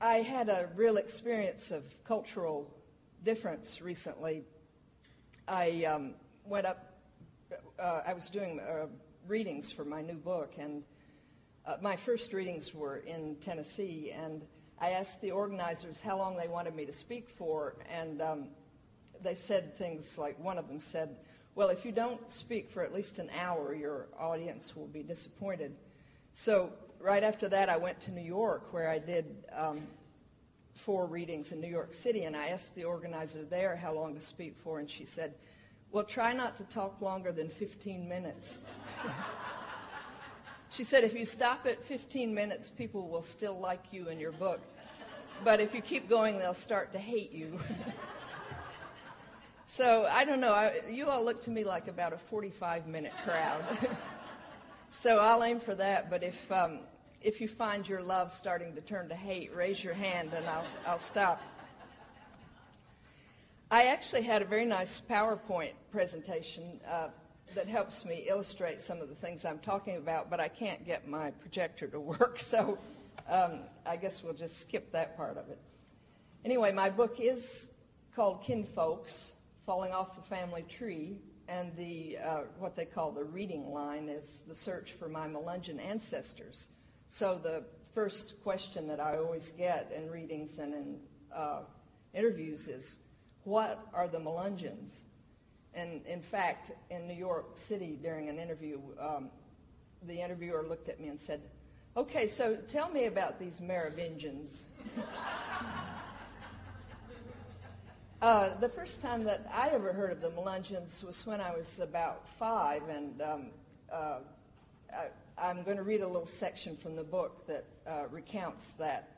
I had a real experience of cultural difference recently. I went up, I was doing readings for my new book, and my first readings were in Tennessee, and I asked the organizers how long they wanted me to speak for, and they said things like, one of them said, well, if you don't speak for at least an hour, your audience will be disappointed. So right after that, I went to New York, where I did 4 readings in New York City, and I asked the organizer there how long to speak for, and she said, well, try not to talk longer than 15 minutes. She said, if you stop at 15 minutes, people will still like you and your book. But if you keep going, they'll start to hate you. So I don't know. You all look to me like about a 45-minute crowd. So I'll aim for that. But if you find your love starting to turn to hate, raise your hand and I'll stop. I actually had a very nice PowerPoint presentation that helps me illustrate some of the things I'm talking about, but I can't get my projector to work, so I guess we'll just skip that part of it. Anyway, my book is called Kinfolks, Falling Off the Family Tree, and the what they call the reading line is the search for my Melungeon ancestors. So the first question that I always get in readings and in interviews is, what are the Melungeons? And in fact, in New York City during an interview, the interviewer looked at me and said, okay, so tell me about these Melungeons. The first time that I ever heard of the Melungeons was when I was about 5, and I'm going to read a little section from the book that recounts that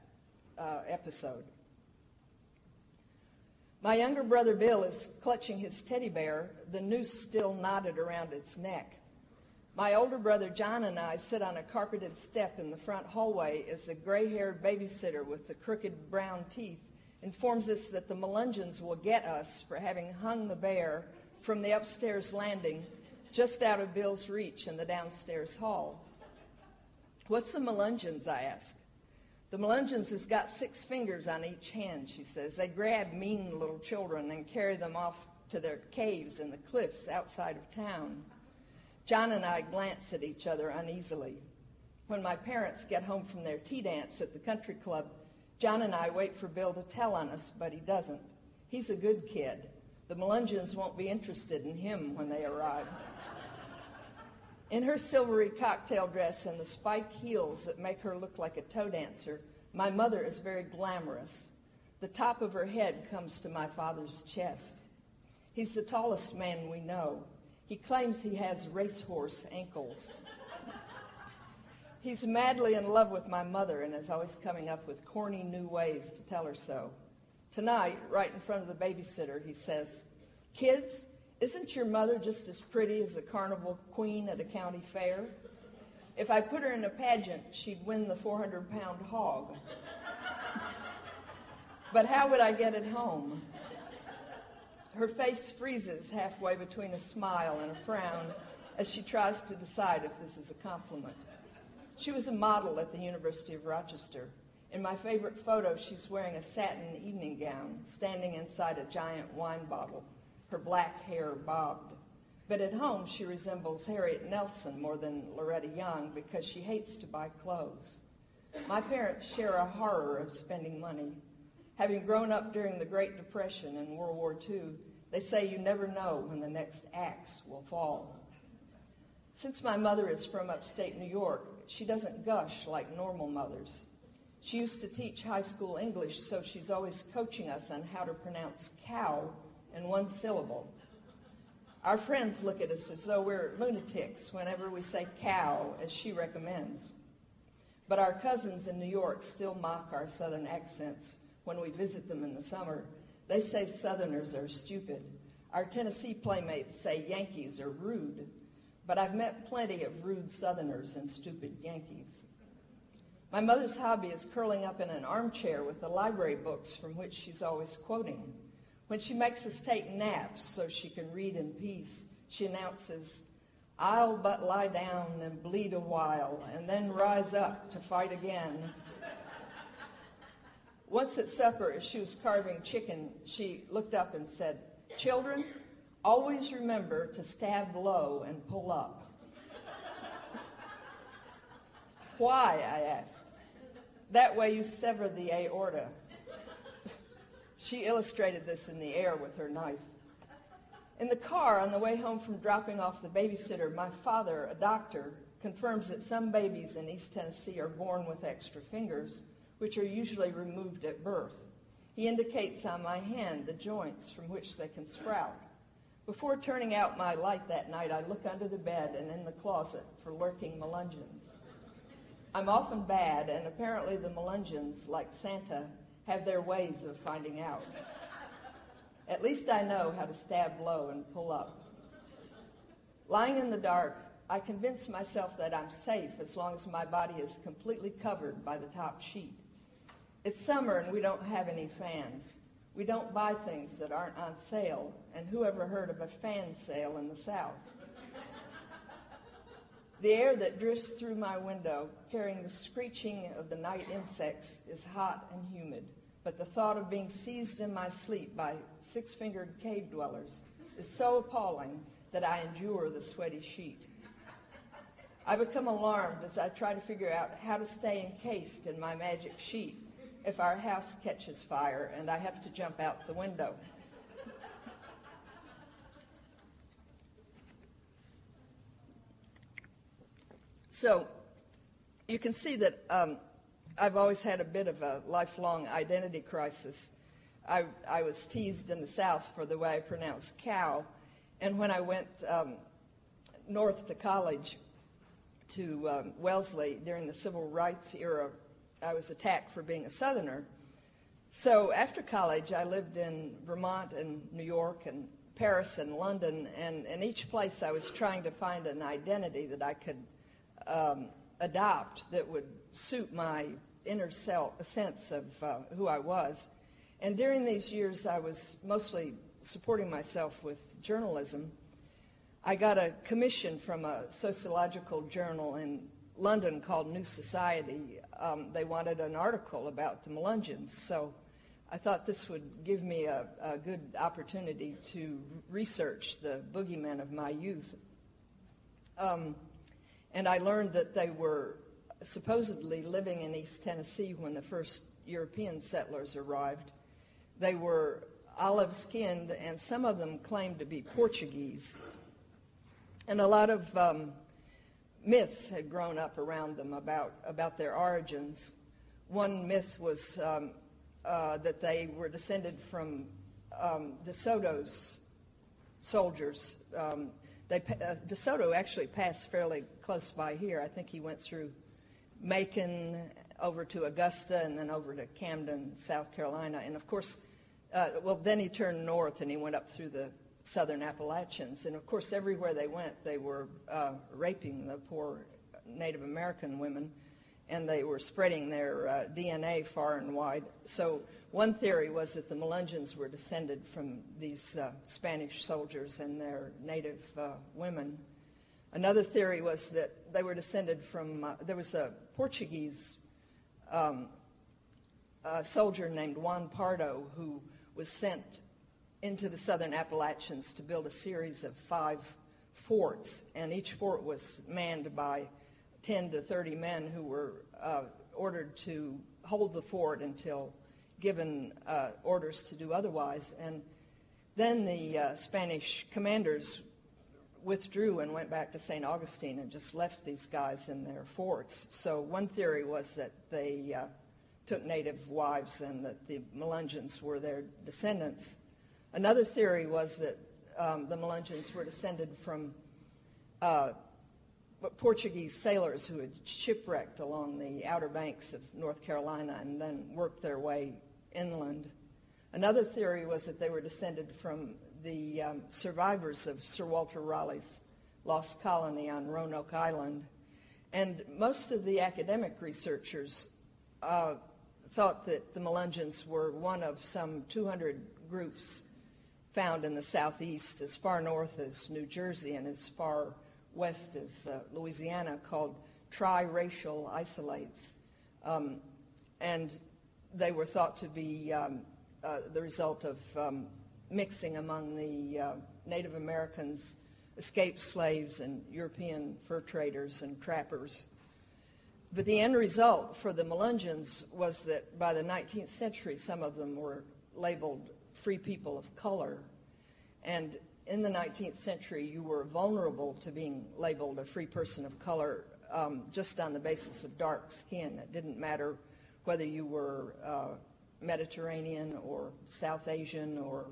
episode. My younger brother Bill is clutching his teddy bear, the noose still knotted around its neck. My older brother John and I sit on a carpeted step in the front hallway as the gray-haired babysitter with the crooked brown teeth informs us that the Melungeons will get us for having hung the bear from the upstairs landing just out of Bill's reach in the downstairs hall. What's the Melungeons, I ask. The Melungeons has got 6 fingers on each hand, she says. They grab mean little children and carry them off to their caves in the cliffs outside of town. John and I glance at each other uneasily. When my parents get home from their tea dance at the country club, John and I wait for Bill to tell on us, but he doesn't. He's a good kid. The Melungeons won't be interested in him when they arrive. In her silvery cocktail dress and the spiked heels that make her look like a toe dancer, my mother is very glamorous. The top of her head comes to my father's chest. He's the tallest man we know. He claims he has racehorse ankles. He's madly in love with my mother and is always coming up with corny new ways to tell her so. Tonight, right in front of the babysitter, he says, "Kids, isn't your mother just as pretty as a carnival queen at a county fair? If I put her in a pageant, she'd win the 400-pound hog. But how would I get it home?" Her face freezes halfway between a smile and a frown as she tries to decide if this is a compliment. She was a model at the University of Rochester. In my favorite photo, she's wearing a satin evening gown, standing inside a giant wine bottle, her black hair bobbed. But at home, she resembles Harriet Nelson more than Loretta Young because she hates to buy clothes. My parents share a horror of spending money. Having grown up during the Great Depression and World War II, they say you never know when the next axe will fall. Since my mother is from upstate New York, she doesn't gush like normal mothers. She used to teach high school English, so she's always coaching us on how to pronounce cow in one syllable. Our friends look at us as though we're lunatics whenever we say cow, as she recommends. But our cousins in New York still mock our Southern accents when we visit them in the summer. They say Southerners are stupid. Our Tennessee playmates say Yankees are rude. But I've met plenty of rude Southerners and stupid Yankees. My mother's hobby is curling up in an armchair with the library books from which she's always quoting. When she makes us take naps so she can read in peace, she announces, "I'll but lie down and bleed a while and then rise up to fight again." Once at supper, as she was carving chicken, she looked up and said, "Children, always remember to stab low and pull up." "Why?" I asked. "That way you sever the aorta." She illustrated this in the air with her knife. In the car, on the way home from dropping off the babysitter, my father, a doctor, confirms that some babies in East Tennessee are born with extra fingers, which are usually removed at birth. He indicates on my hand the joints from which they can sprout. Before turning out my light that night, I look under the bed and in the closet for lurking Melungeons. I'm often bad, and apparently the Melungeons, like Santa, have their ways of finding out. At least I know how to stab low and pull up. Lying in the dark, I convince myself that I'm safe as long as my body is completely covered by the top sheet. It's summer and we don't have any fans. We don't buy things that aren't on sale, and who ever heard of a fan sale in the South? The air that drifts through my window, carrying the screeching of the night insects, is hot and humid, but the thought of being seized in my sleep by six-fingered cave dwellers is so appalling that I endure the sweaty sheet. I become alarmed as I try to figure out how to stay encased in my magic sheet if our house catches fire and I have to jump out the window. So you can see that I've always had a bit of a lifelong identity crisis. I was teased in the South for the way I pronounce cow, and when I went north to college to Wellesley during the Civil Rights era, I was attacked for being a Southerner. So after college, I lived in Vermont and New York and Paris and London, and in each place I was trying to find an identity that I could adopt that would suit my inner sense of who I was. And during these years, I was mostly supporting myself with journalism. I got a commission from a sociological journal in London called New Society. They wanted an article about the Melungeons, so I thought this would give me a good opportunity to research the boogeymen of my youth. And I learned that they were supposedly living in East Tennessee when the first European settlers arrived. They were olive-skinned, and some of them claimed to be Portuguese. And a lot of myths had grown up around them about their origins. One myth was that they were descended from De Soto's soldiers. De Soto actually passed fairly close by here. I think he went through Macon, over to Augusta, and then over to Camden, South Carolina. And of course, then he turned north and he went up through the southern Appalachians. And of course, everywhere they went, they were raping the poor Native American women, and they were spreading their DNA far and wide. So one theory was that the Melungeons were descended from these Spanish soldiers and their native women. Another theory was that they were descended from, there was a Portuguese soldier named Juan Pardo who was sent into the southern Appalachians to build a series of 5 forts, and each fort was manned by 10 to 30 men who were ordered to hold the fort until given orders to do otherwise. And then the Spanish commanders withdrew and went back to St. Augustine and just left these guys in their forts. So one theory was that they took native wives and that the Melungeons were their descendants. Another theory was that the Melungeons were descended from Portuguese sailors who had shipwrecked along the outer banks of North Carolina and then worked their way inland. Another theory was that they were descended from the survivors of Sir Walter Raleigh's lost colony on Roanoke Island. And most of the academic researchers thought that the Melungeons were one of some 200 groups found in the southeast, as far north as New Jersey and as far west as Louisiana, called triracial isolates. And they were thought to be the result of mixing among the Native Americans, escaped slaves, and European fur traders and trappers. But the end result for the Melungeons was that by the 19th century, some of them were labeled free people of color. And in the 19th century, you were vulnerable to being labeled a free person of color just on the basis of dark skin. It didn't matter whether you were Mediterranean or South Asian or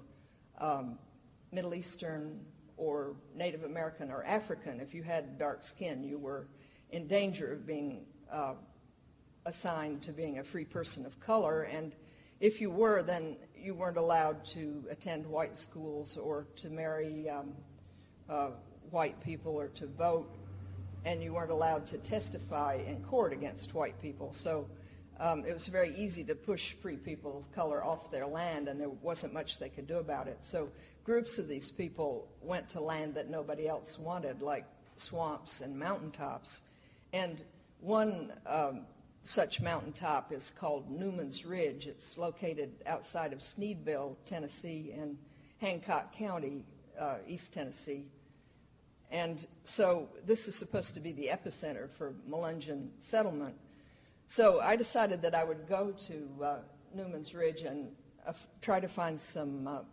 Middle Eastern or Native American or African. If you had dark skin, you were in danger of being assigned to being a free person of color. And if you were, then you weren't allowed to attend white schools or to marry white people or to vote, and you weren't allowed to testify in court against white people. So it was very easy to push free people of color off their land, and there wasn't much they could do about it. So groups of these people went to land that nobody else wanted, like swamps and mountaintops. And one such mountaintop is called Newman's Ridge. It's located outside of Sneedville, Tennessee, in Hancock County, East Tennessee. And so this is supposed to be the epicenter for Melungeon settlement. So I decided that I would go to Newman's Ridge and try to find some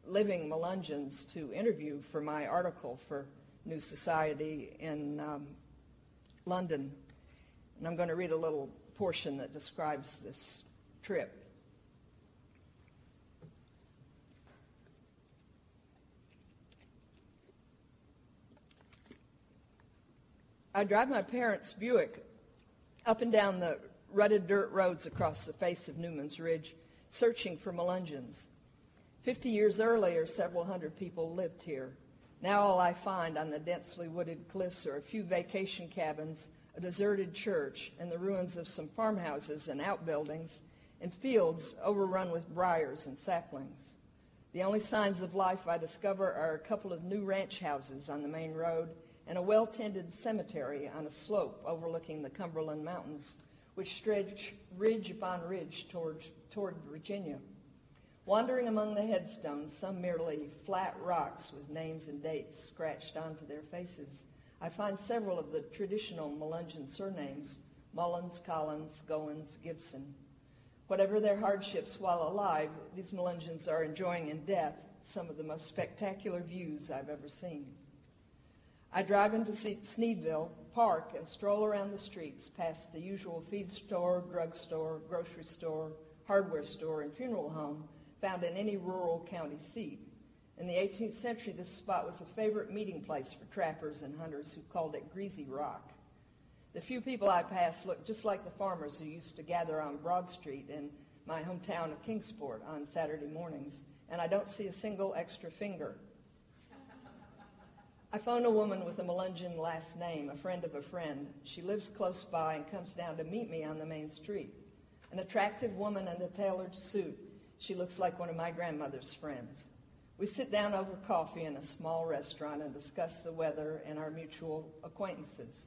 living Melungeons to interview for my article for New Society in London. And I'm going to read a little portion that describes this trip. I drive my parents' Buick up and down the rutted dirt roads across the face of Newman's Ridge, searching for Melungeons. 50 years earlier, several hundred people lived here. Now all I find on the densely wooded cliffs are a few vacation cabins, a deserted church, and the ruins of some farmhouses and outbuildings, and fields overrun with briars and saplings. The only signs of life I discover are a couple of new ranch houses on the main road and a well-tended cemetery on a slope overlooking the Cumberland Mountains, which stretch ridge upon ridge toward Virginia. Wandering among the headstones, some merely flat rocks with names and dates scratched onto their faces, I find several of the traditional Melungeon surnames: Mullins, Collins, Goins, Gibson. Whatever their hardships while alive, these Melungeons are enjoying in death some of the most spectacular views I've ever seen. I drive into Sneedville, park, and stroll around the streets past the usual feed store, drugstore, grocery store, hardware store, and funeral home found in any rural county seat. In the 18th century, this spot was a favorite meeting place for trappers and hunters who called it Greasy Rock. The few people I pass look just like the farmers who used to gather on Broad Street in my hometown of Kingsport on Saturday mornings, and I don't see a single extra finger. I phone a woman with a Melungeon last name, a friend of a friend. She lives close by and comes down to meet me on the main street. An attractive woman in a tailored suit. She looks like one of my grandmother's friends. We sit down over coffee in a small restaurant and discuss the weather and our mutual acquaintances.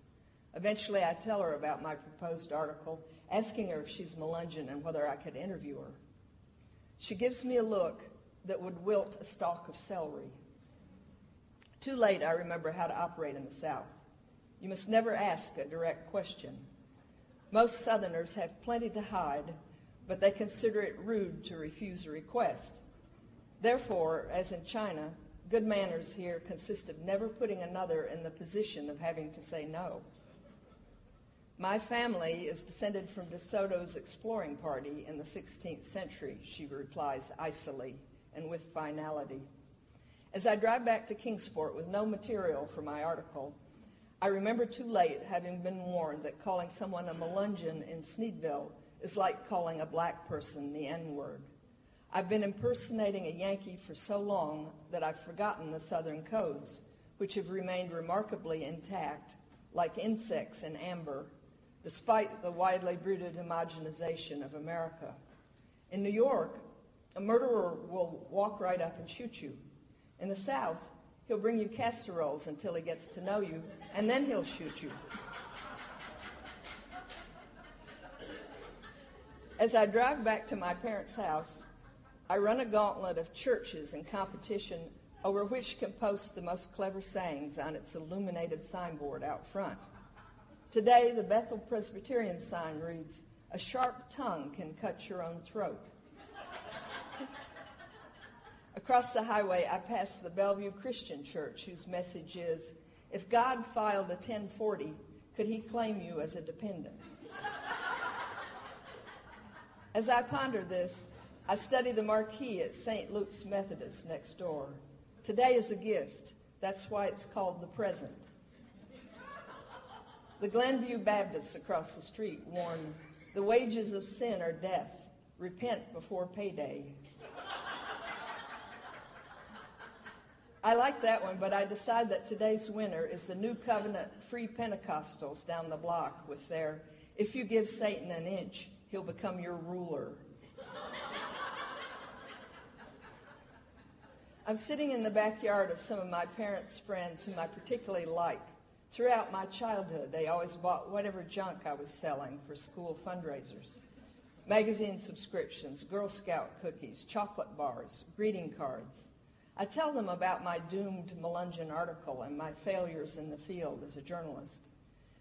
Eventually, I tell her about my proposed article, asking her if she's Melungeon and whether I could interview her. She gives me a look that would wilt a stalk of celery. Too late, I remember how to operate in the South. You must never ask a direct question. Most Southerners have plenty to hide, but they consider it rude to refuse a request. Therefore, as in China, good manners here consist of never putting another in the position of having to say no. My family is descended from De Soto's exploring party in the 16th century, she replies icily and with finality. As I drive back to Kingsport with no material for my article, I remember too late having been warned that calling someone a Melungeon in Sneedville is like calling a black person the N-word. I've been impersonating a Yankee for so long that I've forgotten the Southern codes, which have remained remarkably intact, like insects in amber, despite the widely bruited homogenization of America. In New York, a murderer will walk right up and shoot you. In the South, he'll bring you casseroles until he gets to know you, and then he'll shoot you. As I drive back to my parents' house, I run a gauntlet of churches in competition over which can post the most clever sayings on its illuminated signboard out front. Today, the Bethel Presbyterian sign reads, "A sharp tongue can cut your own throat." Across the highway, I pass the Bellevue Christian Church, whose message is, "If God filed a 1040, could he claim you as a dependent?" As I ponder this, I study the marquee at St. Luke's Methodist next door. Today is a gift. That's why it's called the present. The Glenview Baptists across the street warn, "The wages of sin are death. Repent before payday." I like that one, but I decide that today's winner is the New Covenant Free Pentecostals down the block with their, "If you give Satan an inch, he'll become your ruler." I'm sitting in the backyard of some of my parents' friends whom I particularly like. Throughout my childhood, they always bought whatever junk I was selling for school fundraisers. Magazine subscriptions, Girl Scout cookies, chocolate bars, greeting cards. I tell them about my doomed Melungeon article and my failures in the field as a journalist.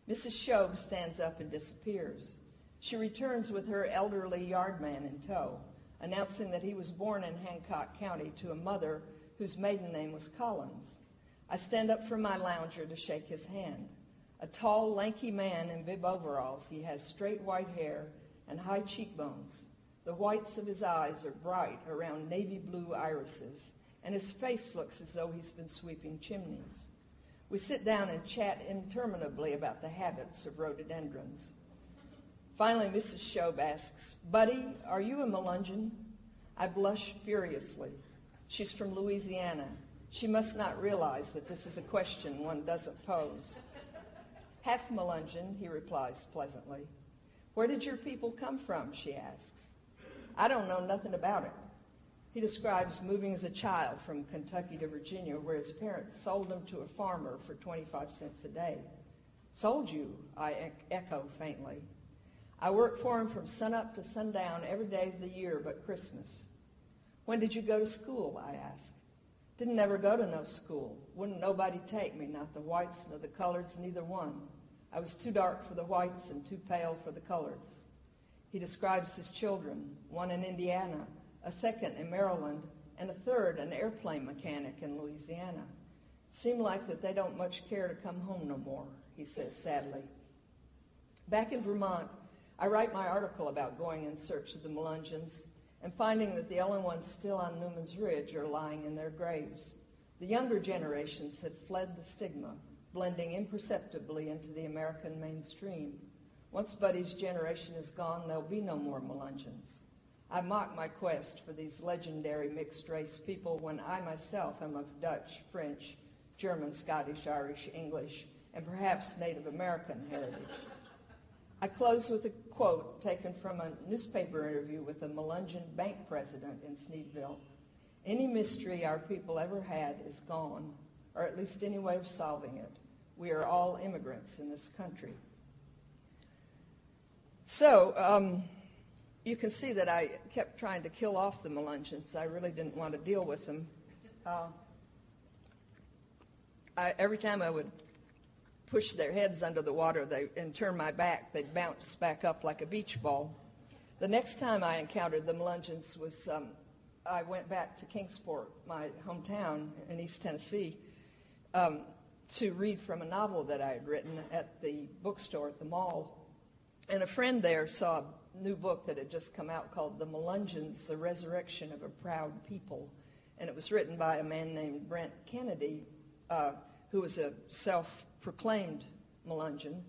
Mrs. Shobe stands up and disappears. She returns with her elderly yardman in tow, announcing that he was born in Hancock County to a mother whose maiden name was Collins. I stand up from my lounger to shake his hand. A tall, lanky man in bib overalls, he has straight white hair and high cheekbones. The whites of his eyes are bright around navy blue irises, and his face looks as though he's been sweeping chimneys. We sit down and chat interminably about the habits of rhododendrons. Finally, Mrs. Shobe asks, "Buddy, are you a Melungeon?" I blush furiously. She's from Louisiana. She must not realize that this is a question one doesn't pose. "Half Melungeon," he replies pleasantly. "Where did your people come from?" she asks. "I don't know nothing about it." He describes moving as a child from Kentucky to Virginia, where his parents sold him to a farmer for 25 cents a day. "Sold you?" I echo faintly. "I worked for him from sunup to sundown every day of the year but Christmas." "When did you go to school?" I ask. "Didn't ever go to no school. Wouldn't nobody take me, not the whites nor the coloreds, neither one. I was too dark for the whites and too pale for the coloreds." He describes his children, one in Indiana, a second in Maryland, and a third an airplane mechanic in Louisiana. "Seem like that they don't much care to come home no more," he says sadly. Back in Vermont, I write my article about going in search of the Melungeons and finding that the only ones still on Newman's Ridge are lying in their graves. The younger generations had fled the stigma, blending imperceptibly into the American mainstream. Once Buddy's generation is gone, there'll be no more Melungeons. I mock my quest for these legendary mixed-race people when I myself am of Dutch, French, German, Scottish, Irish, English, and perhaps Native American heritage. I close with a quote taken from a newspaper interview with a Melungeon bank president in Sneedville. "Any mystery our people ever had is gone, or at least any way of solving it. We are all immigrants in this country." So, you can see that I kept trying to kill off the Melungeons. I really didn't want to deal with them. Every time I would push their heads under the water and turn my back, they'd bounce back up like a beach ball. The next time I encountered the Melungeons was I went back to Kingsport, my hometown in East Tennessee, to read from a novel that I had written at the bookstore at the mall. And a friend there saw a new book that had just come out called The Melungeons, The Resurrection of a Proud People. And it was written by a man named Brent Kennedy, who was a self-proclaimed Melungeon.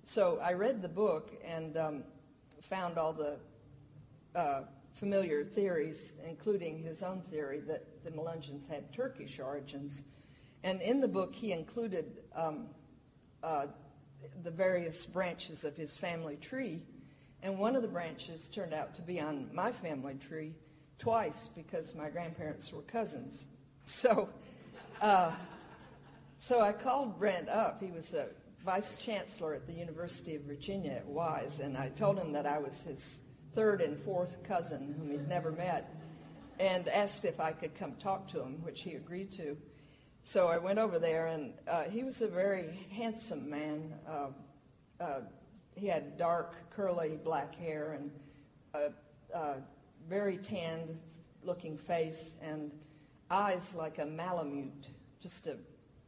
So I read the book and found all the familiar theories, including his own theory that the Melungeons had Turkish origins. And in the book, he included the various branches of his family tree. And one of the branches turned out to be on my family tree twice because my grandparents were cousins. So I called Brent up. He was a vice chancellor at the University of Virginia at Wise, and I told him that I was his third and fourth cousin whom he'd never met, and asked if I could come talk to him, which he agreed to. So I went over there, and he was a very handsome man. He had dark, curly black hair and a very tanned-looking face and eyes like a Malamute, just a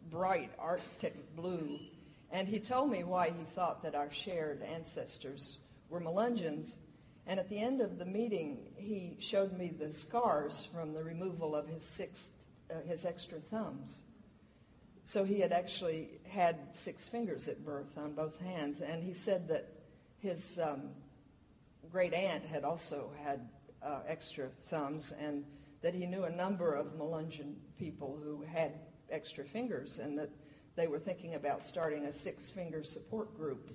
bright Arctic blue. And he told me why he thought that our shared ancestors were Melungeons. And at the end of the meeting, he showed me the scars from the removal of his extra thumbs. So he had actually had 6 fingers at birth on both hands. And he said that his great aunt had also had extra thumbs, and that he knew a number of Melungeon people who had extra fingers, and that they were thinking about starting a 6-finger support group.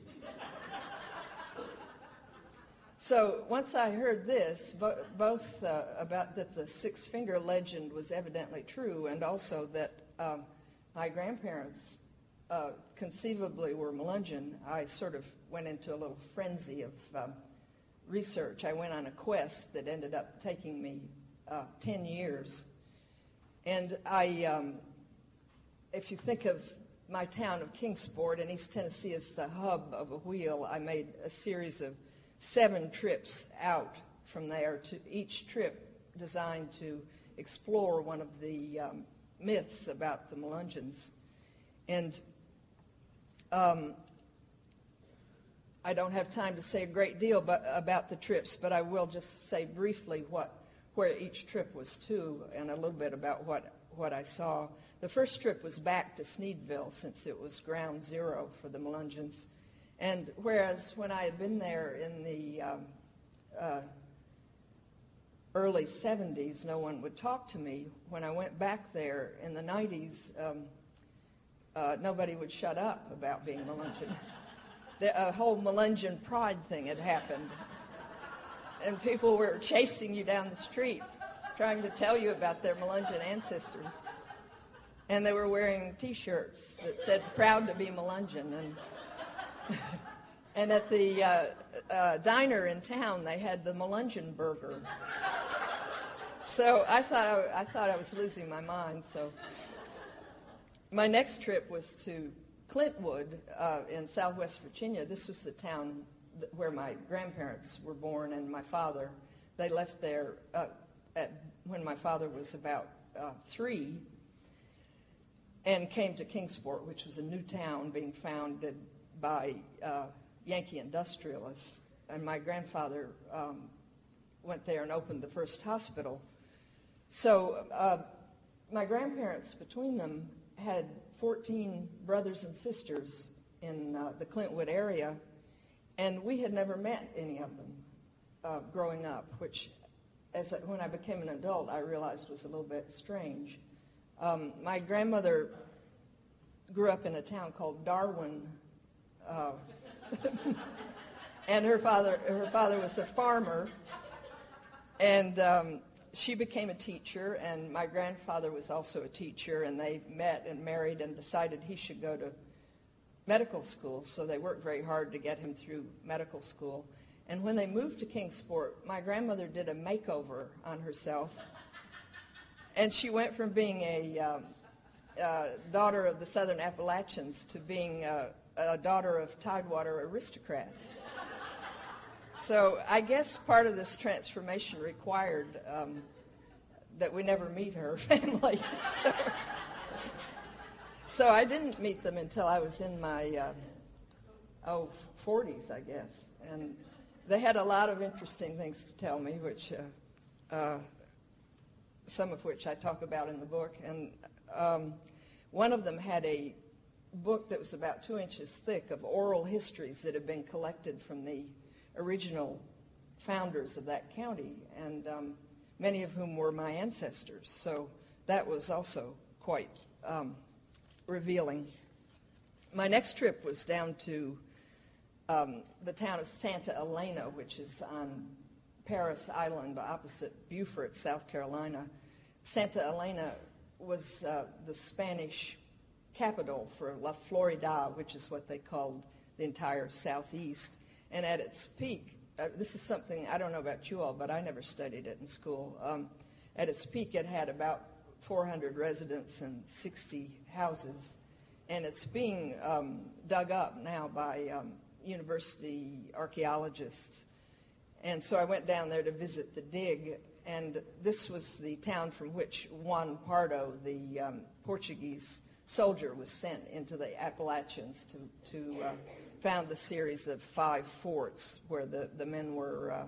So once I heard this, both about that the 6-finger legend was evidently true, and also that my grandparents conceivably were Melungeon, I sort of went into a little frenzy of research. I went on a quest that ended up taking me 10 years. And if you think of my town of Kingsport in East Tennessee as the hub of a wheel, I made a series of 7 trips out from there, to each trip designed to explore one of the myths about the Melungeons. And I don't have time to say a great deal about the trips, but I will just say briefly where each trip was to, and a little bit about what I saw. The first trip was back to Sneedville, since it was ground zero for the Melungeons. And whereas when I had been there in the early 70s, no one would talk to me, when I went back there in the 90s, nobody would shut up about being Melungeon. A whole Melungeon pride thing had happened. And people were chasing you down the street, trying to tell you about their Melungeon ancestors. And they were wearing T-shirts that said, "Proud to be Melungeon." And at the diner in town, they had the Melungeon burger. So I thought I was losing my mind. So my next trip was to Clintwood in Southwest Virginia. This was the town where my grandparents were born, and my father. They left there when my father was about 3, and came to Kingsport, which was a new town being founded by Yankee industrialists. And my grandfather went there and opened the first hospital. So my grandparents, between them, had 14 brothers and sisters in the Clintwood area, and we had never met any of them growing up, which, when I became an adult, I realized was a little bit strange. My grandmother grew up in a town called Darwin, and her father was a farmer, and she became a teacher, and my grandfather was also a teacher, and they met and married and decided he should go to medical school, so they worked very hard to get him through medical school. And when they moved to Kingsport, my grandmother did a makeover on herself, and she went from being a daughter of the Southern Appalachians to being a daughter of Tidewater aristocrats. So I guess part of this transformation required that we never meet her family. So I didn't meet them until I was in my 40s, I guess. And they had a lot of interesting things to tell me, which some of which I talk about in the book. And one of them had a book that was about 2 inches thick of oral histories that had been collected from the original founders of that county, and many of whom were my ancestors. So that was also quite revealing. My next trip was down to the town of Santa Elena, which is on Paris Island opposite Beaufort, South Carolina. Santa Elena was the Spanish capital for La Florida, which is what they called the entire southeast. And at its peak, this is something, I don't know about you all, but I never studied it in school. At its peak, it had about 400 residents and 60 houses, and it's being dug up now by university archaeologists. And so I went down there to visit the dig, and this was the town from which Juan Pardo, the Portuguese soldier, was sent into the Appalachians to found the series of 5 forts where the men were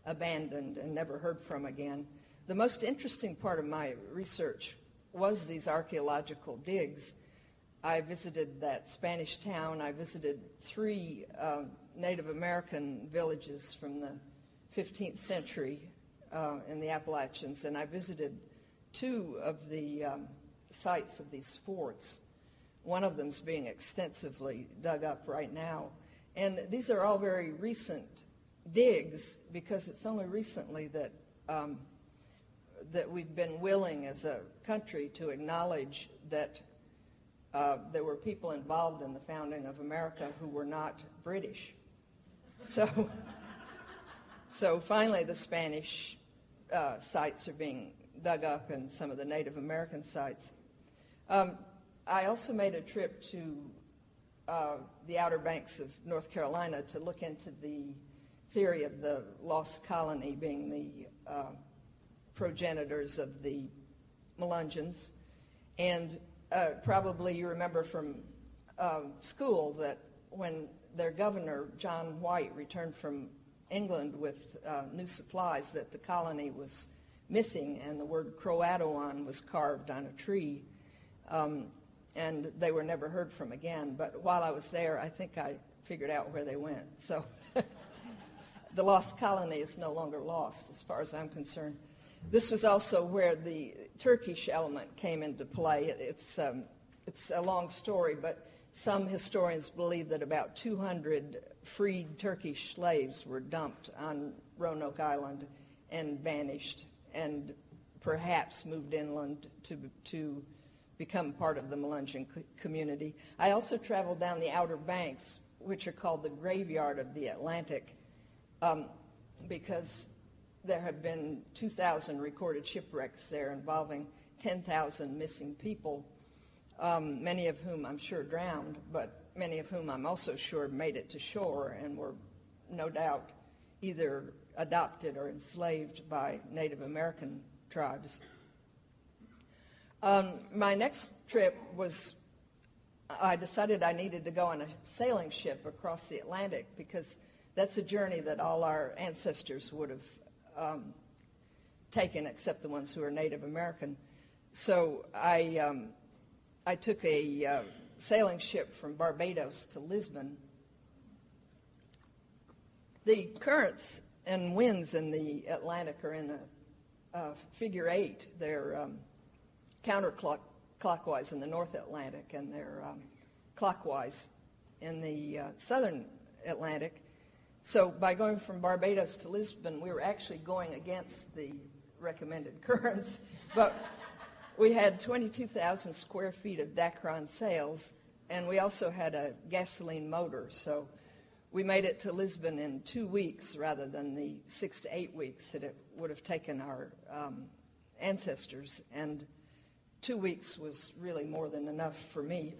abandoned and never heard from again. The most interesting part of my research was these archaeological digs. I visited that Spanish town. I visited 3 Native American villages from the 15th century in the Appalachians, and I visited 2 of the sites of these forts. One of them's being extensively dug up right now. And these are all very recent digs, because it's only recently that that we've been willing as a country to acknowledge that there were people involved in the founding of America who were not British. So finally the Spanish sites are being dug up, and some of the Native American sites. I also made a trip to the Outer Banks of North Carolina to look into the theory of the lost colony being the progenitors of the Melungeons. And probably you remember from school that when their governor, John White, returned from England with new supplies, that the colony was missing, and the word Croatoan was carved on a tree. And they were never heard from again. But while I was there, I think I figured out where they went. So the lost colony is no longer lost, as far as I'm concerned. This was also where the Turkish element came into play. It's a long story, but some historians believe that about 200 freed Turkish slaves were dumped on Roanoke Island and vanished, and perhaps moved inland to become part of the Melungeon community. I also traveled down the Outer Banks, which are called the graveyard of the Atlantic, because there have been 2,000 recorded shipwrecks there involving 10,000 missing people, many of whom I'm sure drowned, but many of whom I'm also sure made it to shore and were no doubt either adopted or enslaved by Native American tribes. My next trip was, I decided I needed to go on a sailing ship across the Atlantic, because that's a journey that all our ancestors would have taken, except the ones who are Native American. So I took a sailing ship from Barbados to Lisbon. The currents and winds in the Atlantic are in a figure 8. They're counterclockwise in the North Atlantic, and they're clockwise in the Southern Atlantic. So by going from Barbados to Lisbon, we were actually going against the recommended currents, but we had 22,000 square feet of Dacron sails, and we also had a gasoline motor. So we made it to Lisbon in 2 weeks rather than the 6 to 8 weeks that it would have taken our ancestors. And 2 weeks was really more than enough for me.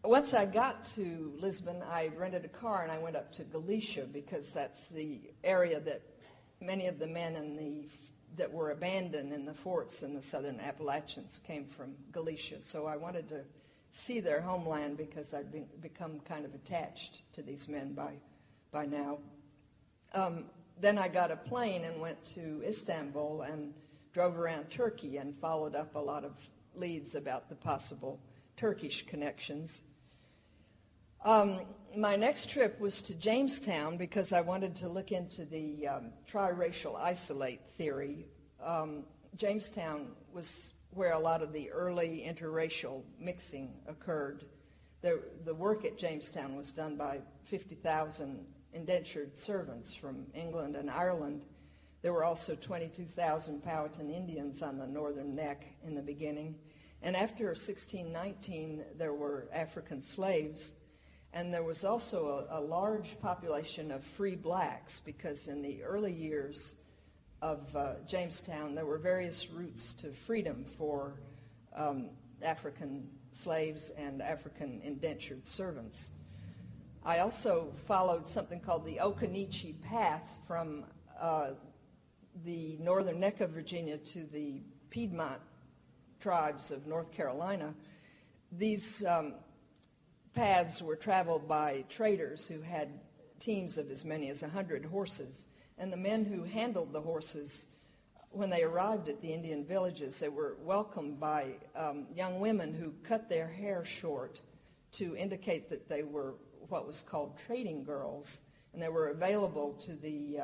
Once I got to Lisbon, I rented a car and I went up to Galicia, because that's the area that many of the men that were abandoned in the forts in the southern Appalachians came from Galicia. So I wanted to see their homeland, because I'd become kind of attached to these men by now. Then I got a plane and went to Istanbul and drove around Turkey and followed up a lot of leads about the possible Turkish connections. My next trip was to Jamestown, because I wanted to look into the triracial isolate theory. Jamestown was where a lot of the early interracial mixing occurred. The work at Jamestown was done by 50,000 indentured servants from England and Ireland. There were also 22,000 Powhatan Indians on the northern neck in the beginning. And after 1619, there were African slaves. And there was also a large population of free blacks, because in the early years of Jamestown, there were various routes to freedom for African slaves and African indentured servants. I also followed something called the Occaneechi Path from the northern neck of Virginia to the Piedmont tribes of North Carolina. These paths were traveled by traders who had teams of as many as 100 horses. And the men who handled the horses, when they arrived at the Indian villages, they were welcomed by young women who cut their hair short to indicate that they were what was called trading girls, and they were available to the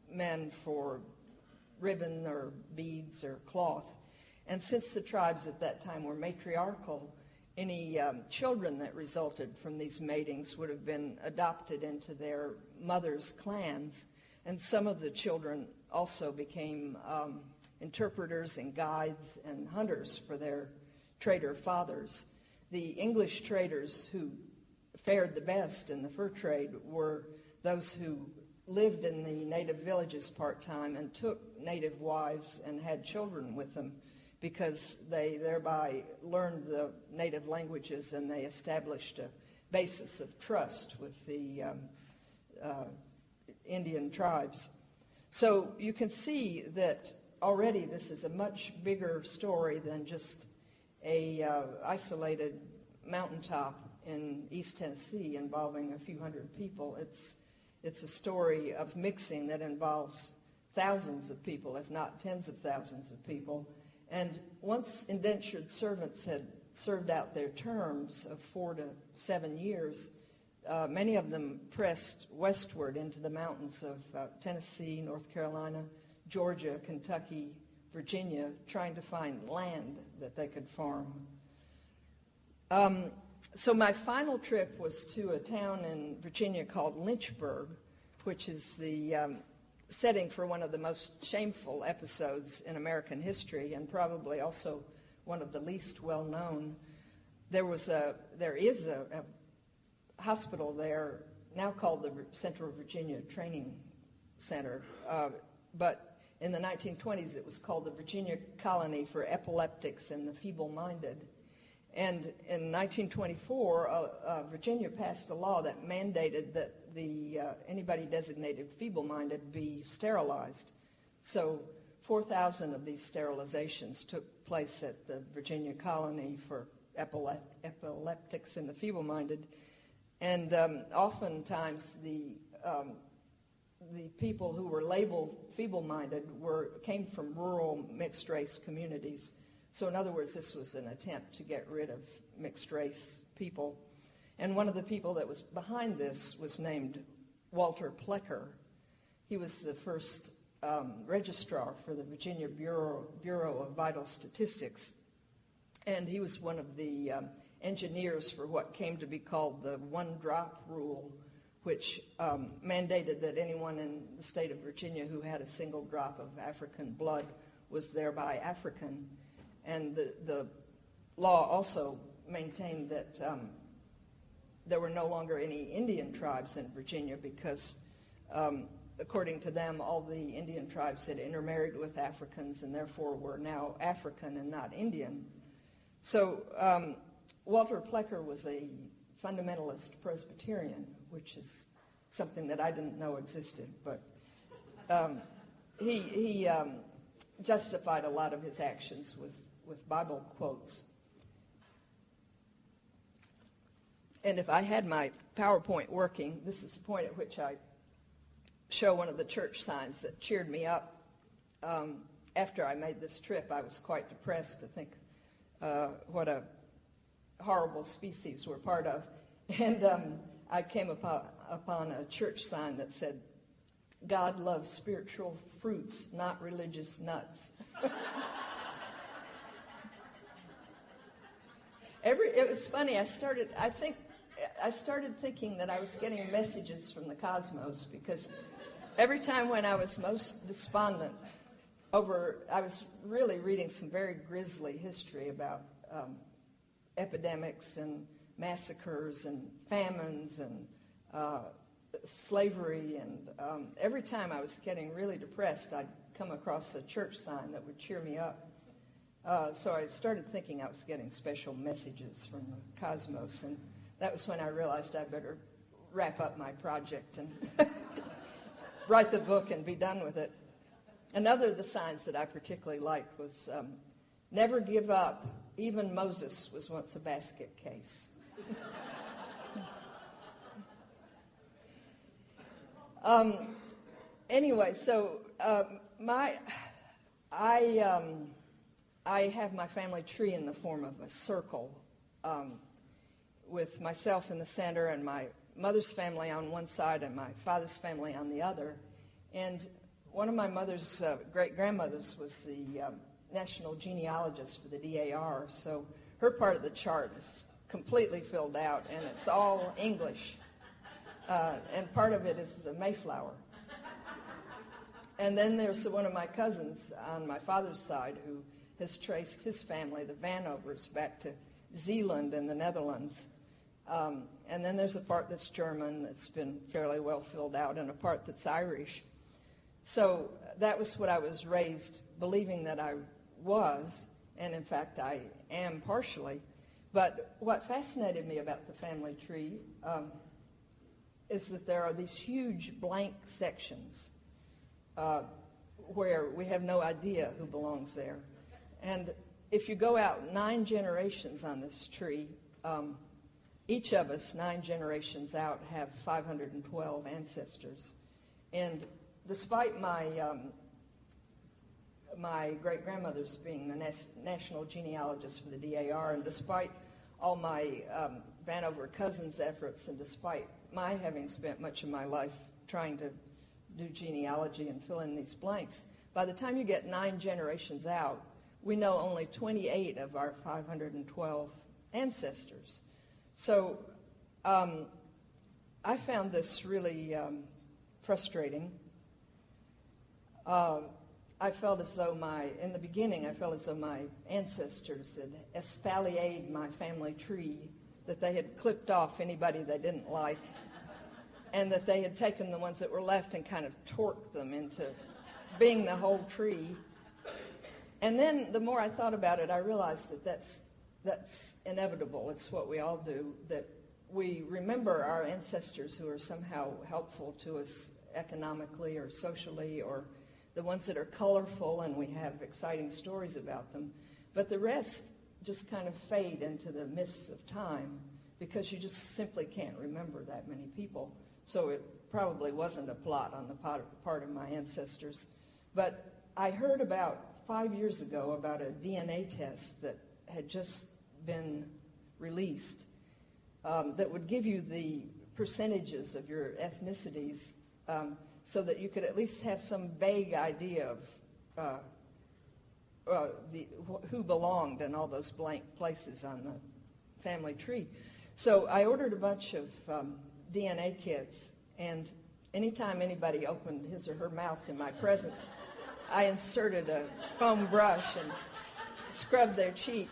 men for ribbon or beads or cloth. And since the tribes at that time were matriarchal, any children that resulted from these matings would have been adopted into their mothers' clans. And some of the children also became interpreters and guides and hunters for their trader fathers. The English traders who fared the best in the fur trade were those who lived in the native villages part-time and took native wives and had children with them, because they thereby learned the native languages and they established a basis of trust with the Indian tribes. So you can see that already this is a much bigger story than just a isolated mountaintop in East Tennessee involving a few hundred people. It's a story of mixing that involves thousands of people, if not tens of thousands of people. And once indentured servants had served out their terms of 4 to 7 years, many of them pressed westward into the mountains of Tennessee, North Carolina, Georgia, Kentucky, Virginia, trying to find land that they could farm. So my final trip was to a town in Virginia called Lynchburg, which is the setting for one of the most shameful episodes in American history, and probably also one of the least well known. There is a hospital there now called the Central Virginia Training Center, but in the 1920s it was called the Virginia Colony for Epileptics and the Feeble-Minded. And in 1924, Virginia passed a law that mandated that anybody designated feeble-minded be sterilized. So 4,000 of these sterilizations took place at the Virginia Colony for epileptics and the feeble-minded. And oftentimes the people who were labeled feeble-minded came from rural mixed-race communities. So in other words, this was an attempt to get rid of mixed-race people. And one of the people that was behind this was named Walter Plucker. He was the first registrar for the Virginia Bureau of Vital Statistics. And he was one of the engineers for what came to be called the one-drop rule, which mandated that anyone in the state of Virginia who had a single drop of African blood was thereby African. And the law also maintained that there were no longer any Indian tribes in Virginia because, according to them, all the Indian tribes had intermarried with Africans and therefore were now African and not Indian. So Walter Plucker was a fundamentalist Presbyterian, which is something that I didn't know existed, but he justified a lot of his actions with Bible quotes. And if I had my PowerPoint working, this is the point at which I show one of the church signs that cheered me up. After I made this trip, I was quite depressed to think what a horrible species we're part of. And I came upon a church sign that said, "God loves spiritual fruits, not religious nuts." It was funny. I started thinking that I was getting messages from the cosmos, because every time when I was most despondent I was really reading some very grisly history about epidemics and massacres and famines and slavery. And every time I was getting really depressed, I'd come across a church sign that would cheer me up. So I started thinking I was getting special messages from the cosmos, and that was when I realized I better wrap up my project and write the book and be done with it. Another of the signs that I particularly liked was never give up. Even Moses was once a basket case. Anyway, so I have my family tree in the form of a circle with myself in the center and my mother's family on one side and my father's family on the other. And one of my mother's great-grandmothers was the national genealogist for the DAR, so her part of the chart is completely filled out, and it's all English. And part of it is the Mayflower. And then there's one of my cousins on my father's side who has traced his family, the Vanovers, back to Zeeland and the Netherlands. And then there's a part that's German that's been fairly well filled out, and a part that's Irish. So that was what I was raised believing that I was, and in fact I am partially. But what fascinated me about the family tree is that there are these huge blank sections where we have no idea who belongs there. And if you go out 9 generations on this tree, each of us 9 generations out have 512 ancestors. And despite my my great-grandmothers being the national genealogist for the DAR, and despite all my Vanover cousins' efforts, and despite my having spent much of my life trying to do genealogy and fill in these blanks, by the time you get 9 generations out, we know only 28 of our 512 ancestors. So I found this really frustrating. I felt as though in the beginning, I felt as though my ancestors had espaliered my family tree, that they had clipped off anybody they didn't like, and that they had taken the ones that were left and kind of torqued them into being the whole tree. And then the more I thought about it, I realized that that's inevitable. It's what we all do, that we remember our ancestors who are somehow helpful to us economically or socially, or the ones that are colorful and we have exciting stories about them. But the rest just kind of fade into the mists of time because you just simply can't remember that many people. So it probably wasn't a plot on the part of my ancestors. But I heard about 5 years ago about a DNA test that had just been released that would give you the percentages of your ethnicities so that you could at least have some vague idea of who belonged in all those blank places on the family tree. So I ordered a bunch of DNA kits, and anytime anybody opened his or her mouth in my presence, I inserted a foam brush and scrubbed their cheek.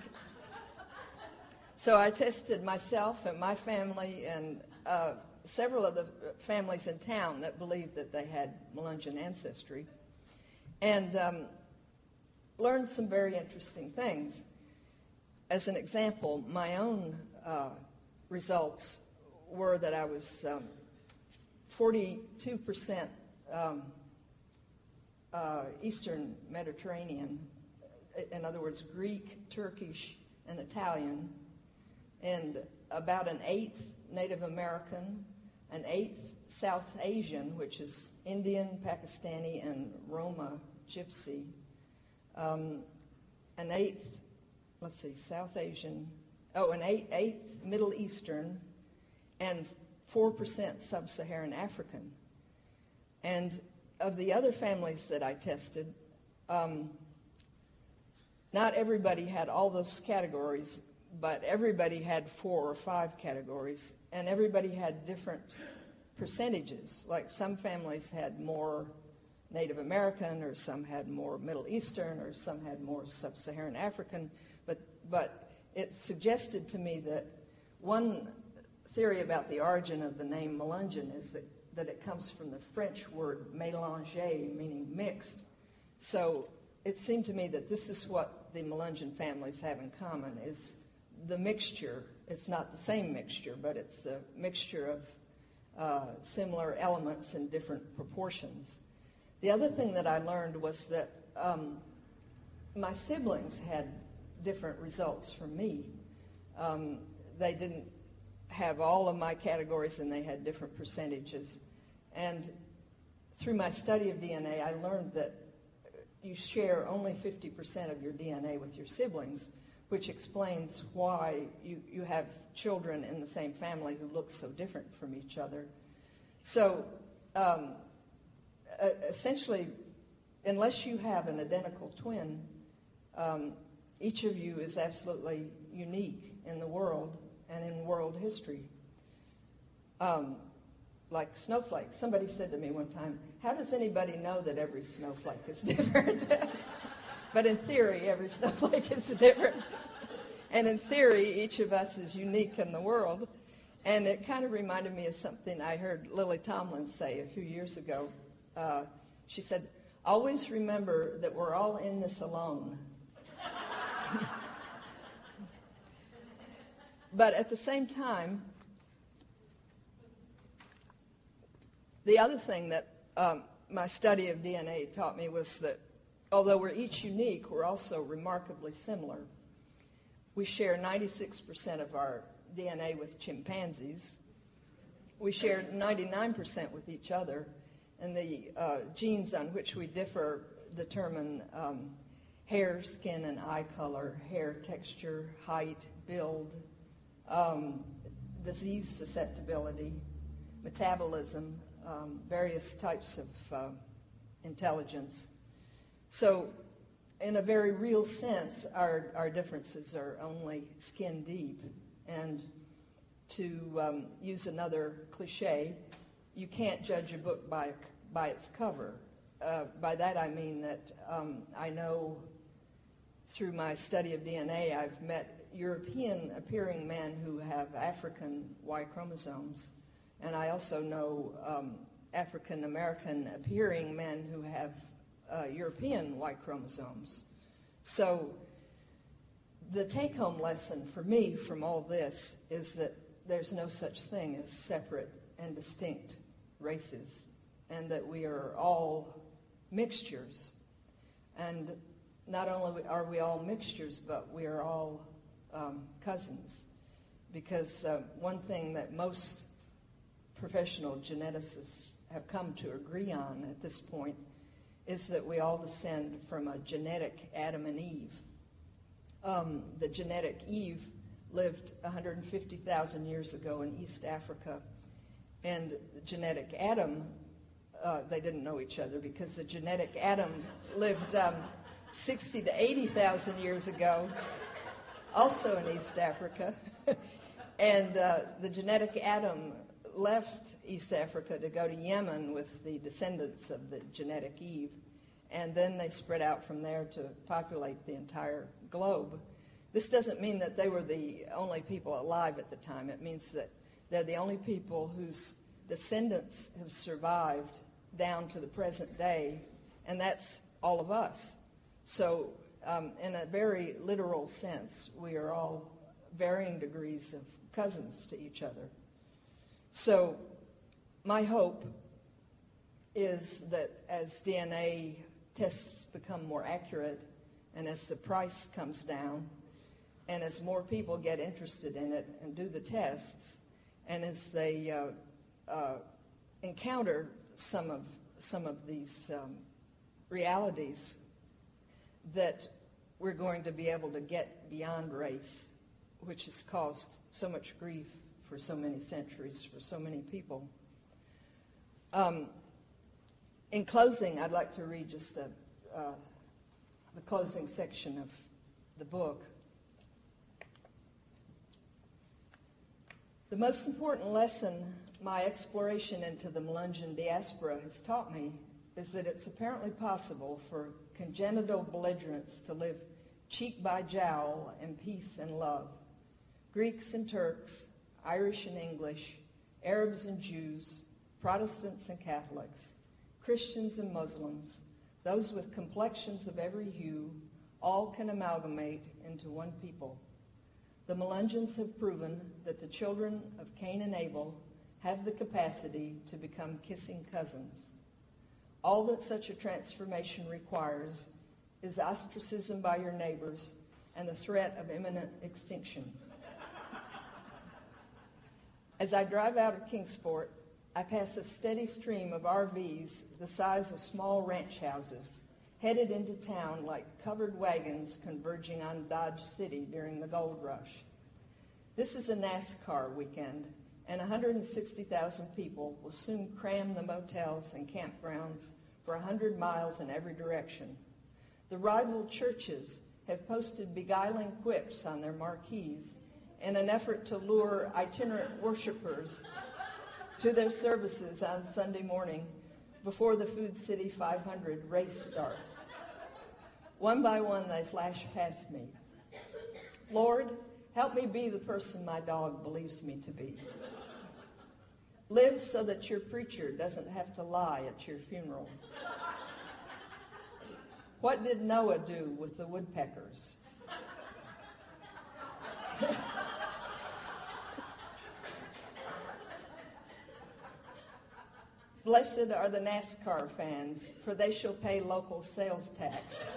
So I tested myself and my family and several of the families in town that believed that they had Melungeon ancestry, and learned some very interesting things. As an example, my own results were that I was 42% Eastern Mediterranean, in other words, Greek, Turkish, and Italian, and about an 1/8 Native American, an 1/8 South Asian, which is Indian, Pakistani, and Roma Gypsy, an 1/8, South Asian, an 8/8 Middle Eastern, and 4% Sub-Saharan African. And of the other families that I tested, not everybody had all those categories, but everybody had 4 or 5 categories, and everybody had different percentages. Like some families had more Native American, or some had more Middle Eastern, or some had more Sub-Saharan African, but it suggested to me that One theory about the origin of the name Melungeon is that it comes from the French word mélanger, meaning mixed. So it seemed to me that this is what the Melungeon families have in common, is the mixture. It's not the same mixture, but it's a mixture of similar elements in different proportions. The other thing that I learned was that my siblings had different results from me. They didn't have all of my categories, and they had different percentages. And through my study of DNA, I learned that you share only 50% of your DNA with your siblings, which explains why you have children in the same family who look so different from each other. So essentially, unless you have an identical twin, each of you is absolutely unique in the world and in world history. Like snowflakes. Somebody said to me one time, how does anybody know that every snowflake is different? But in theory, every snowflake is different. And in theory, each of us is unique in the world. And it kind of reminded me of something I heard Lily Tomlin say a few years ago. She said, always remember that we're all in this alone. But at the same time, the other thing that my study of DNA taught me was that although we're each unique, we're also remarkably similar. We share 96% of our DNA with chimpanzees. We share 99% with each other, and the genes on which we differ determine hair, skin, and eye color, hair texture, height, build, disease susceptibility, metabolism, various types of intelligence. So in a very real sense, our differences are only skin deep. And to use another cliche, you can't judge a book by its cover. By that I mean that I know through my study of DNA, I've met European-appearing men who have African Y chromosomes. And I also know African-American-appearing men who have European Y chromosomes. So the take-home lesson for me from all this is that there's no such thing as separate and distinct races, and that we are all mixtures. And not only are we all mixtures, but we are all cousins. Because one thing that most professional geneticists have come to agree on at this point is that we all descend from a genetic Adam and Eve. The genetic Eve lived 150,000 years ago in East Africa, and the genetic Adam, they didn't know each other because the genetic Adam lived 60 to 80,000 years ago, also in East Africa. And the genetic Adam left East Africa to go to Yemen with the descendants of the genetic Eve, and then they spread out from there to populate the entire globe. This doesn't mean that they were the only people alive at the time. It means that they're the only people whose descendants have survived down to the present day, and that's all of us. So in a very literal sense, we are all varying degrees of cousins to each other. So my hope is that as DNA tests become more accurate, and as the price comes down, and as more people get interested in it and do the tests, and as they encounter some of these realities, that we're going to be able to get beyond race, which has caused so much grief for so many centuries, for so many people. In closing, I'd like to read just the closing section of the book. The most important lesson my exploration into the Melungeon diaspora has taught me is that it's apparently possible for congenital belligerents to live cheek by jowl in peace and love. Greeks and Turks, Irish and English, Arabs and Jews, Protestants and Catholics, Christians and Muslims, those with complexions of every hue, all can amalgamate into one people. The Melungeons have proven that the children of Cain and Abel have the capacity to become kissing cousins. All that such a transformation requires is ostracism by your neighbors and the threat of imminent extinction. As I drive out of Kingsport, I pass a steady stream of RVs the size of small ranch houses, headed into town like covered wagons converging on Dodge City during the gold rush. This is a NASCAR weekend, and 160,000 people will soon cram the motels and campgrounds for 100 miles in every direction. The rival churches have posted beguiling quips on their marquees in an effort to lure itinerant worshipers to their services on Sunday morning before the Food City 500 race starts. One by one, they flash past me. Lord, help me be the person my dog believes me to be. Live so that your preacher doesn't have to lie at your funeral. What did Noah do with the woodpeckers? Blessed are the NASCAR fans, for they shall pay local sales tax.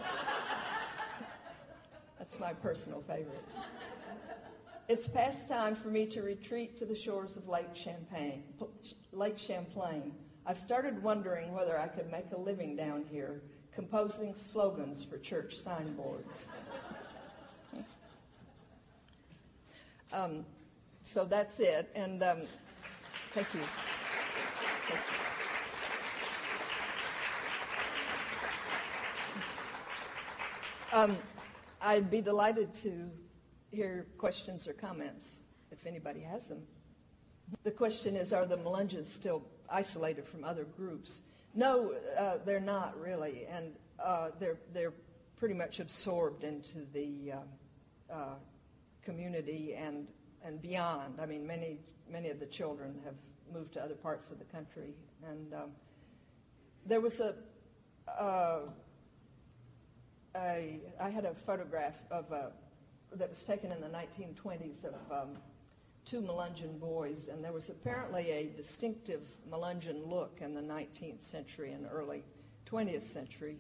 That's my personal favorite. It's past time for me to retreat to the shores of Lake Champlain. I've started wondering whether I could make a living down here, composing slogans for church signboards. So that's it, and thank you. Thank you. I'd be delighted to hear questions or comments, if anybody has them. The question is, are the Melungeons still isolated from other groups? No, they're not really, and they're pretty much absorbed into the community and beyond. I mean, many of the children have moved to other parts of the country, and there was I had a photograph of that was taken in the 1920s of two Melungeon boys, and there was apparently a distinctive Melungeon look in the 19th century and early 20th century.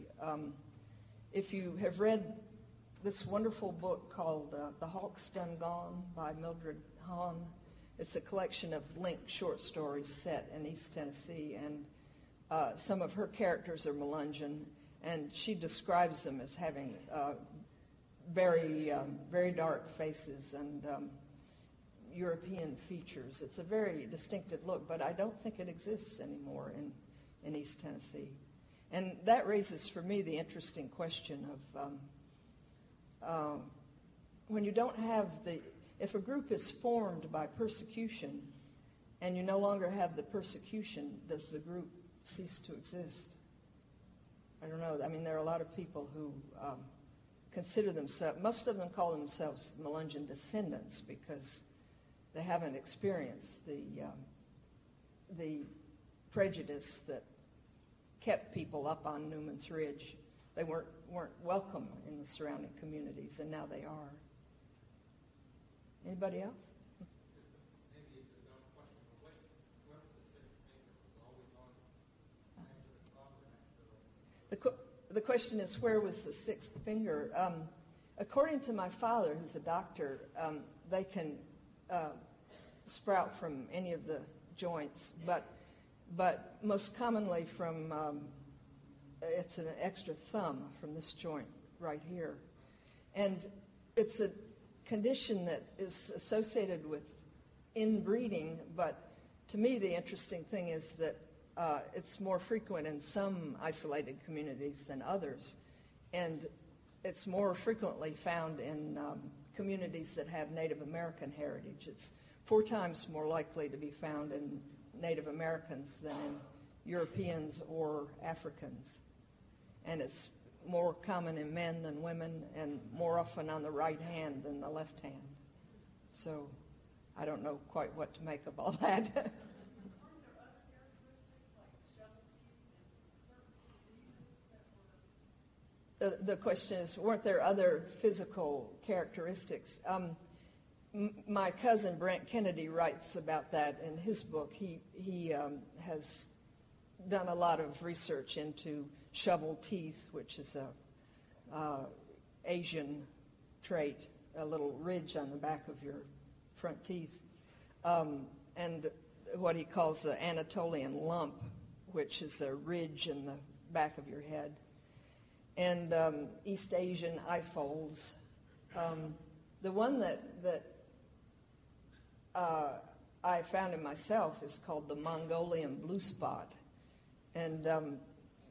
If you have read this wonderful book called The Hawk's Done Gone by Mildred Hahn, it's a collection of linked short stories set in East Tennessee, and some of her characters are Melungeon, and she describes them as having very dark faces and European features. It's a very distinctive look, but I don't think it exists anymore in East Tennessee. And that raises for me the interesting question of when you don't have if a group is formed by persecution and you no longer have the persecution, does the group cease to exist? I don't know. I mean, there are a lot of people who consider themselves, most of them call themselves Melungeon descendants because they haven't experienced the prejudice that kept people up on Newman's Ridge. They weren't welcome in the surrounding communities, and now they are. Anybody else? Maybe it's a dumb question, but what was the sixth finger was always on next to the The question is, where was the sixth finger? According to my father, who's a doctor, they can sprout from any of the joints, but most commonly from, it's an extra thumb from this joint right here. And it's a condition that is associated with inbreeding, but to me the interesting thing is that it's more frequent in some isolated communities than others, and it's more frequently found in communities that have Native American heritage. It's 4 times more likely to be found in Native Americans than in Europeans or Africans. And it's more common in men than women, and more often on the right hand than the left hand. So I don't know quite what to make of all that. The question is, weren't there other physical characteristics? My cousin Brent Kennedy writes about that in his book. He has done a lot of research into shovel teeth, which is a Asian trait, a little ridge on the back of your front teeth, and what he calls the Anatolian lump, which is a ridge in the back of your head, and East Asian eye folds. The one that I found in myself is called the Mongolian blue spot, and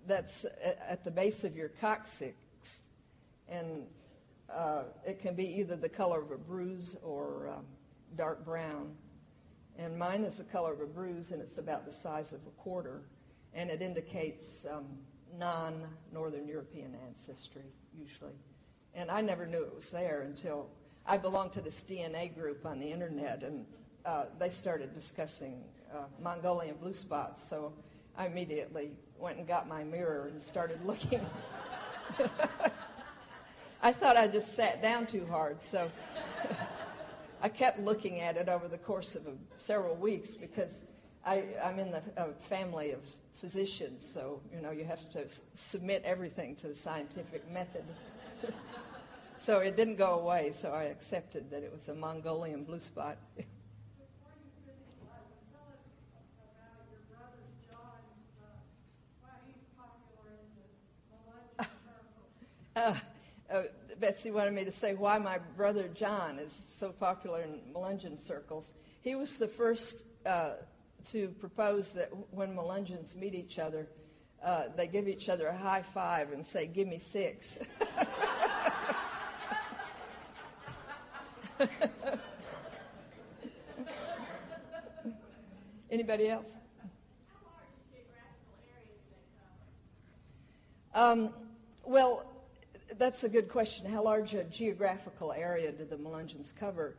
that's at the base of your coccyx, and it can be either the color of a bruise or dark brown. And mine is the color of a bruise, and it's about the size of a quarter, and it indicates non-Northern European ancestry, usually. And I never knew it was there until I belonged to this DNA group on the internet, and they started discussing Mongolian blue spots, so I immediately went and got my mirror and started looking. I thought I just sat down too hard, so I kept looking at it over the course of several weeks because I'm in the family of physicians, so you have to submit everything to the scientific method. So it didn't go away, so I accepted that it was a Mongolian blue spot. Before you finish, tell us about your brother John's, why he's popular in the Melungeon circles. Betsy wanted me to say why my brother John is so popular in Melungeon circles. He was the first to propose that when Melungeons meet each other, they give each other a high five and say, "Give me 6." Anybody else? How large a geographical area do they cover? Well, that's a good question. How large a geographical area do the Melungeons cover?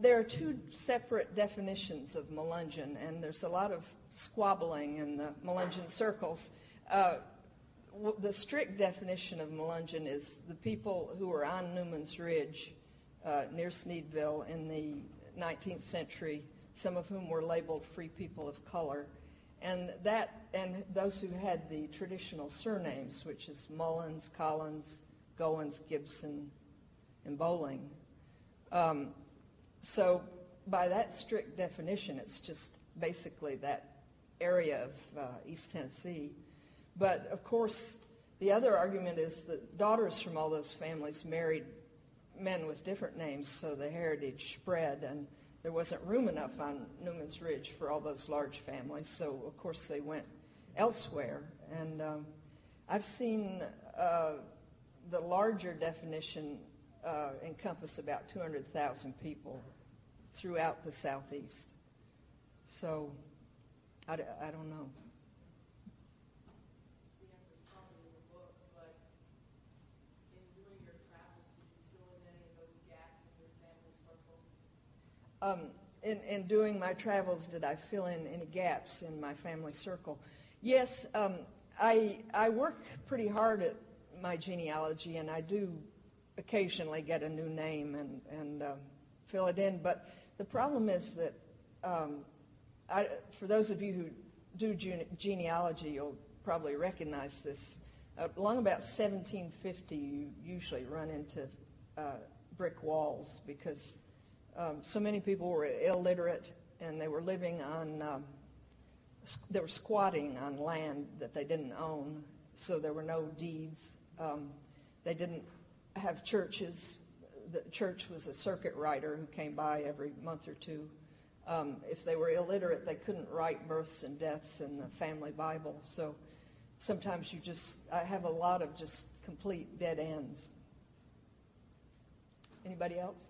There are two separate definitions of Melungeon, and there's a lot of squabbling in the Melungeon circles. The strict definition of Melungeon is the people who were on Newman's Ridge near Sneedville in the 19th century, some of whom were labeled free people of color, and those who had the traditional surnames, which is Mullins, Collins, Goins, Gibson, and Bowling. So by that strict definition, it's just basically that area of East Tennessee. But, of course, the other argument is that daughters from all those families married men with different names, so the heritage spread, and there wasn't room enough on Newman's Ridge for all those large families, so, of course, they went elsewhere. And I've seen the larger definition encompass about 200,000 people throughout the Southeast. So I don't know. The answer is probably in the book, but in doing your travels, did you fill in any of those gaps in your family circle? In doing my travels, did I fill in any gaps in my family circle? Yes, I work pretty hard at my genealogy, and I do occasionally get a new name and fill it in. But the problem is that for those of you who do genealogy, you'll probably recognize this. Along about 1750, you usually run into brick walls because so many people were illiterate, and they were living on, they were squatting on land that they didn't own, so there were no deeds. They didn't have churches. The church was a circuit rider who came by every month or two. If they were illiterate, they couldn't write births and deaths in the family Bible. So sometimes I have a lot of just complete dead ends. Anybody else?